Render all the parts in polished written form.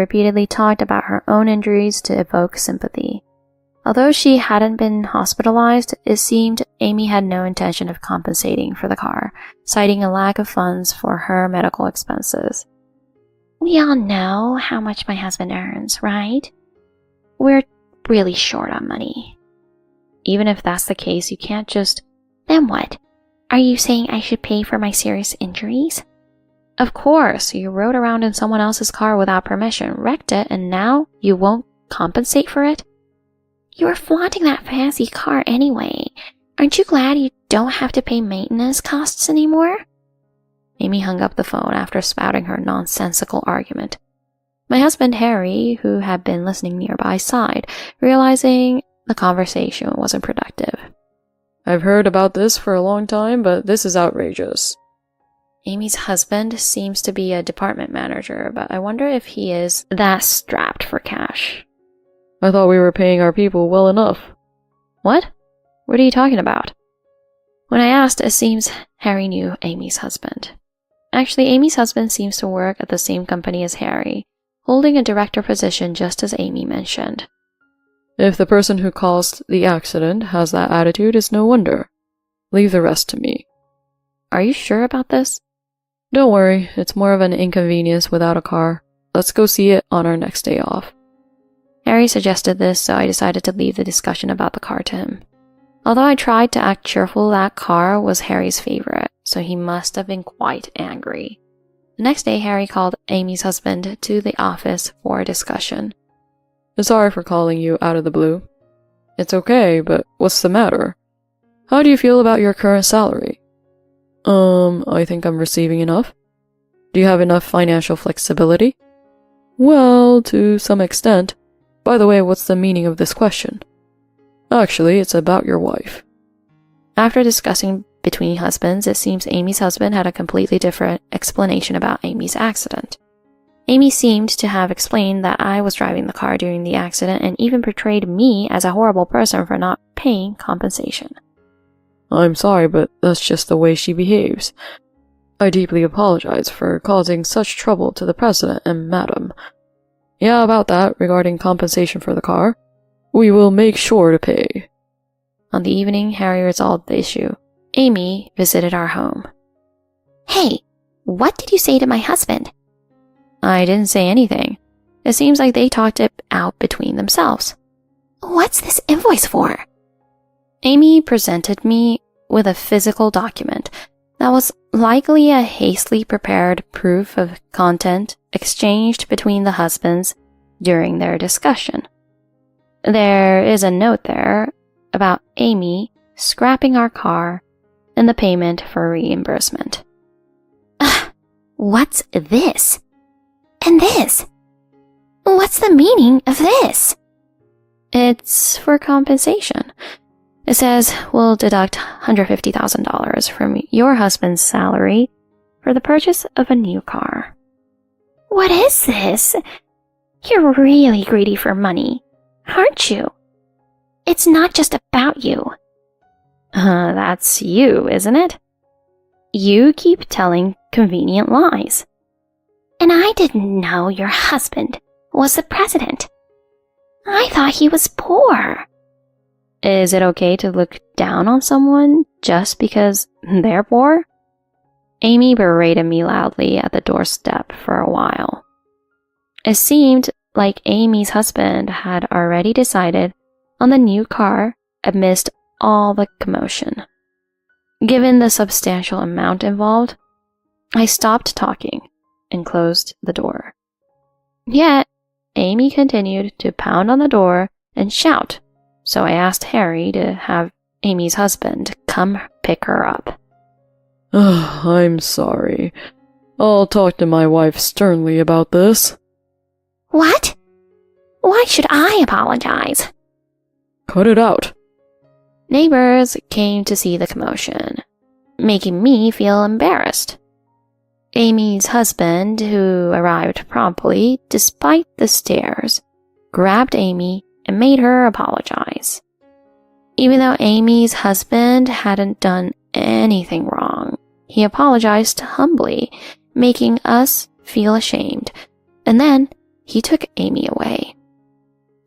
repeatedly talked about her own injuries to evoke sympathy. Although she hadn't been hospitalized, it seemed Amy had no intention of compensating for the car, citing a lack of funds for her medical expenses. We all know how much my husband earns, right? We're really short on money. Even if that's the case, you can't just... Then what? Are you saying I should pay for my serious injuries? Of course, you rode around in someone else's car without permission, wrecked it, and now you won't compensate for it? You were flaunting that fancy car anyway. Aren't you glad you don't have to pay maintenance costs anymore? Amy hung up the phone after spouting her nonsensical argument. My husband Harry, who had been listening nearby, sighed, realizing the conversation wasn't productive. I've heard about this for a long time, but this is outrageous. Amy's husband seems to be a department manager, but I wonder if he is that strapped for cash. I thought we were paying our people well enough. What? What are you talking about? When I asked, it seems Harry knew Amy's husband. Actually, Amy's husband seems to work at the same company as Harry, holding a director position just as Amy mentioned. If the person who caused the accident has that attitude, it's no wonder. Leave the rest to me. Are you sure about this? Don't worry, it's more of an inconvenience without a car. Let's go see it on our next day off. Harry suggested this, so I decided to leave the discussion about the car to him. Although I tried to act cheerful, that car was Harry's favorite, so he must have been quite angry. The next day, Harry called Amy's husband to the office for a discussion. Sorry for calling you out of the blue. It's okay, but what's the matter? How do you feel about your current salary? I think I'm receiving enough. Do you have enough financial flexibility? Well, to some extent. By the way, what's the meaning of this question? Actually, it's about your wife. After discussing between husbands, it seems Amy's husband had a completely different explanation about Amy's accident. Amy seemed to have explained that I was driving the car during the accident and even portrayed me as a horrible person for not paying compensation. I'm sorry, but that's just the way she behaves. I deeply apologize for causing such trouble to the president and madam. Yeah, about that, regarding compensation for the car. We will make sure to pay. On the evening Harry resolved the issue, Amy visited our home. Hey, what did you say to my husband? I didn't say anything. It seems like they talked it out between themselves. What's this invoice for? Amy presented me with a physical document that was likely a hastily prepared proof of content exchanged between the husbands during their discussion. There is a note there about Amy scrapping our car and the payment for reimbursement. What's this? And this? What's the meaning of this? It's for compensation. It says we'll deduct $150,000 from your husband's salary for the purchase of a new car. What is this? You're really greedy for money, aren't you? It's not just about you. That's you, isn't it? You keep telling convenient lies. And I didn't know your husband was the president. I thought he was poor. Is it okay to look down on someone just because they're poor? Amy berated me loudly at the doorstep for a while. It seemed like Amy's husband had already decided on the new car amidst all the commotion. Given the substantial amount involved, I stopped talking and closed the door. Yet, Amy continued to pound on the door and shout, so I asked Harry to have Amy's husband come pick her up. I'm sorry. I'll talk to my wife sternly about this. What? Why should I apologize? Cut it out. Neighbors came to see the commotion, making me feel embarrassed. Amy's husband, who arrived promptly despite the stares, grabbed Amy and made her apologize. Even though Amy's husband hadn't done anything wrong, he apologized humbly, making us feel ashamed, and then he took Amy away.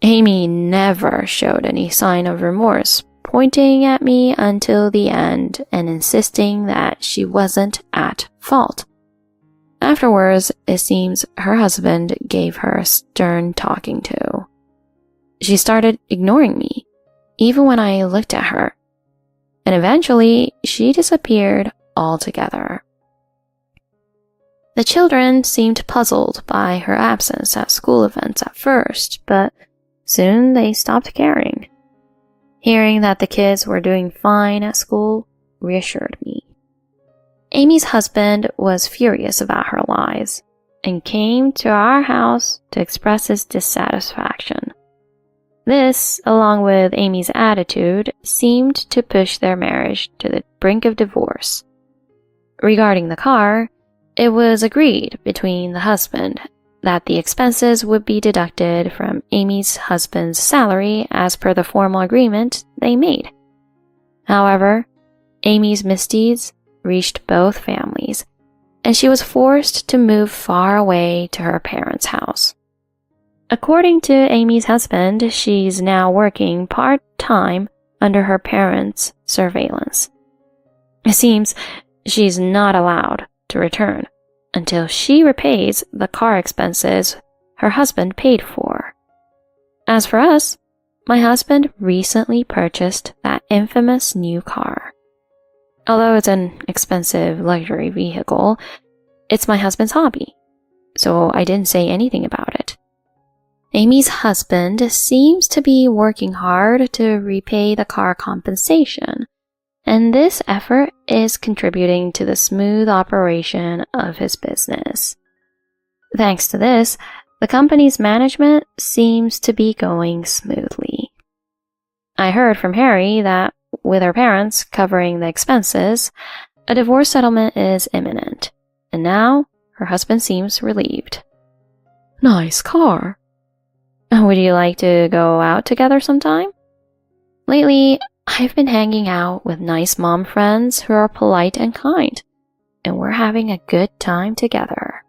Amy never showed any sign of remorse, pointing at me until the end and insisting that she wasn't at fault. Afterwards, it seems her husband gave her a stern talking to. She started ignoring me, even when I looked at her, and eventually she disappeared altogether. The children seemed puzzled by her absence at school events at first, but soon they stopped caring. Hearing that the kids were doing fine at school reassured me. Amy's husband was furious about her lies and came to our house to express his dissatisfaction. This, along with Amy's attitude, seemed to push their marriage to the brink of divorce. Regarding the car, it was agreed between the husband that the expenses would be deducted from Amy's husband's salary as per the formal agreement they made. However, Amy's misdeeds reached both families, and she was forced to move far away to her parents' house. According to Amy's husband, she's now working part-time under her parents' surveillance. It seems she's not allowed to return until she repays the car expenses her husband paid for. As for us, my husband recently purchased that infamous new car. Although it's an expensive luxury vehicle, it's my husband's hobby, so I didn't say anything about it. Amy's husband seems to be working hard to repay the car compensation, and this effort is contributing to the smooth operation of his business. Thanks to this, the company's management seems to be going smoothly. I heard from Harry that, with her parents covering the expenses, a divorce settlement is imminent, and now her husband seems relieved. Nice car. Would you like to go out together sometime? Lately, I've been hanging out with nice mom friends who are polite and kind, and we're having a good time together.